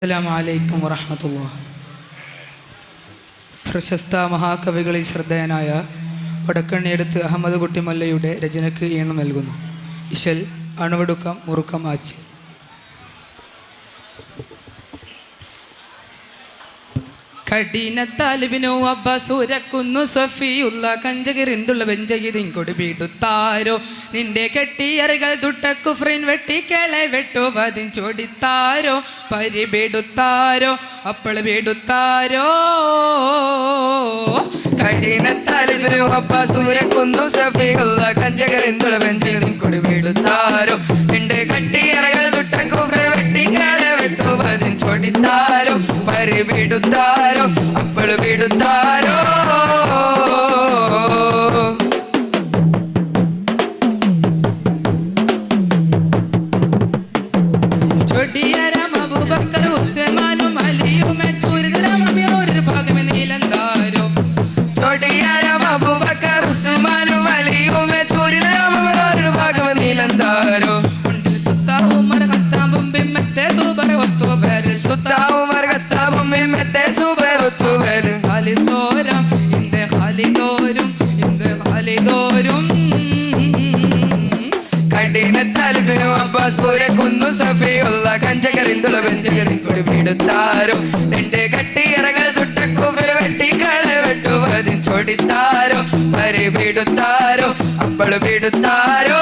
അസ്സലാമു അലൈക്കും വറഹ്മത്തുള്ളാഹി. പ്രശസ്ത മഹാകവികളിൽ ശ്രദ്ധേയനായ വടക്കണ്ണിയടുത്ത് അഹമ്മദ് കുട്ടി മല്ലയുടെ രചനയ്ക്ക് ഈണം നൽകുന്നു. ഇശൽ അണുവടുക്കം മുറുക്കം ആച്ചി. കഠിനത്താലിബിനു അബ്ബസൂരക്കുന്നു സഫിയുള്ള കഞ്ചകിറിന്തുള്ള ബെഞ്ചകിതിങ്കൊടി ബീടുത്താരോ നിന്റെ കെട്ടിയറുകൾ തുട്ടക്കുഫ്രിൻ വെട്ടിക്കേളെ വെട്ടുവതിൻ ചോടിത്താരോ പരിബീടുത്താരോ അപ്പോൾ ബീടുത്താരോ. കഠിനത്താലിബിനു അബ്ബസൂരക്കുന്നു സഫിയുള്ള കഞ്ചകിറിന്തുള്ള ബെഞ്ചകിതിങ്കൊടി ബീടുത്താരോ നിന്റെ കെട്ടിയറുകൾ തുട്ടക്കുഫ്രിൻ വെട്ടിക്കേളെ വെട്ടുവതിൻ ചോടിത്താരോ പരിബീടുത്താരോ അപ്പോൾ ബീടുത്താരോ. ചൊടിയരം അബൂബക്കർ ഉസ്മാനും അലിയും ചൂരിതരം അമീർ ഒരു ഭാഗം നീലന്താരോ. ചൊടിയരം അബൂബക്കർ ഉസ്മാനും അലിയും ചൂരിതരം അമീർ ഒരു ഭാഗം നീലന്താരോ. ഉണ്ടിൽ സുത്താഹു ഉമർ ഖത്താബും ബിമ്മത്തെ സൂബർ ഒത്തുബർ സുത്താഹു ഉമർ ഖത്താബും ബിമ്മത്തെ സൂബർ ഒത്തുബർ ഖാലിസോരം ഇന്ദ ഖാലിദോരും ഇന്ദ ഖാലിദോരും. കഠിനത്താലിബിനു അബ്ബസൂരക്കുന്നു സഫിയുള്ള കഞ്ചകരിന്തുള്ള ബെഞ്ചകരിന്കൊടി ബീടുത്താരോ നിന്റെ കട്ടിയറകൾ തുട്ടക്കുഫിർ വെട്ടിക്കളെ വെട്ടുവതിൻ ചോടിത്താരോ പരിബീടുത്താരോ അപ്പോൾ ബീടുത്താരോ.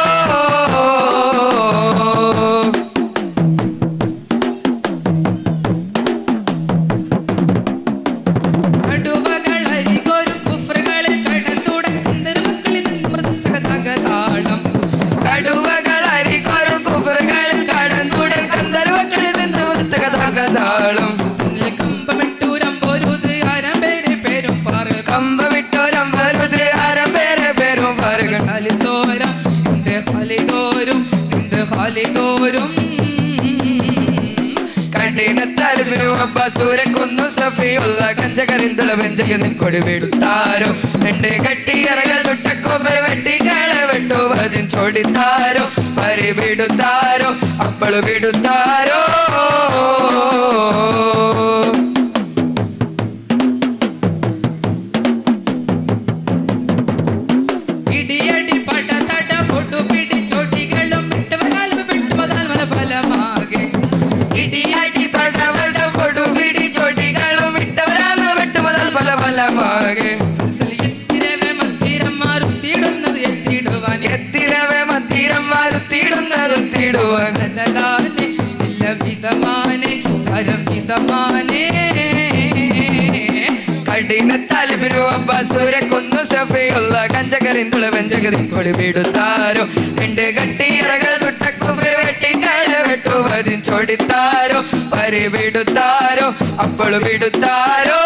കഠിനത്താലിബിനു അബ്ബസൂരക്കുന്നു സഫിയുള്ള കഞ്ചകരിന്തുള്ള ബെഞ്ചകിതിങ്കൊടി ബീടുത്താരോ നിന്റെ കട്ടിയറകൾ തുട്ടക്കുഫിർ വെട്ടിക്കളെ വെട്ടുവതിൻ ചോടിത്താരോ പരിബീടുത്താരോ അപ്പോൾ ബീടുത്താരോ. കഠിനത്താലിബിനു അബ്ബസൂരക്കുന്നു സഫിയുള്ള കഞ്ചകരിന്തുള്ള ബെഞ്ചകിതിങ്കൊടി ബീടുത്താരോ നിന്റെ കട്ടിയറകൾ തുട്ടക്കുഫിർ വെട്ടിക്കളെ വെട്ടുവതിൻ ചോടിത്താരോ പരിബീടുത്താരോ അപ്പോൾ ബീടുത്താരോ.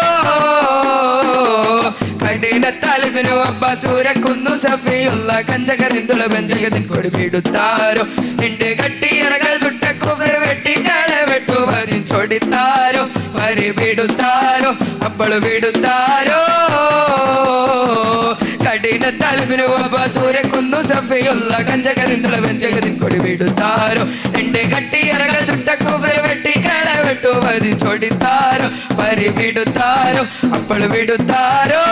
കഠിനത്താലിബിനു അബ്ബസൂരക്കുന്നു സഫിയുള്ള കഞ്ചകരിന്തുള്ള ബെഞ്ചകിതിങ്കൊടി ബീടുത്താരോ നിന്റെ കട്ടിയറകൾ തുട്ടക്കുഫിർ വെട്ടിക്കളെ വെട്ടുവതിൻ ചോടിത്താരോ പരിബീടുത്താരോ അപ്പോൾ ബീടുത്താരോ. കഠിനത്താലിബിനു അബ്ബസൂരക്കുന്നു സഫിയുള്ള കഞ്ചകരിന്തുള്ള ബെഞ്ചകിതിങ്കൊടി ബീടുത്താരോ നിന്റെ കട്ടിയറകൾ തുട്ടക്കുഫിർ വെട്ടിക്കളെ വെട്ടുവതിൻ ചോടിത്താരോ പരിബീടുത്താരോ അപ്പോൾ ബീടുത്താരോ.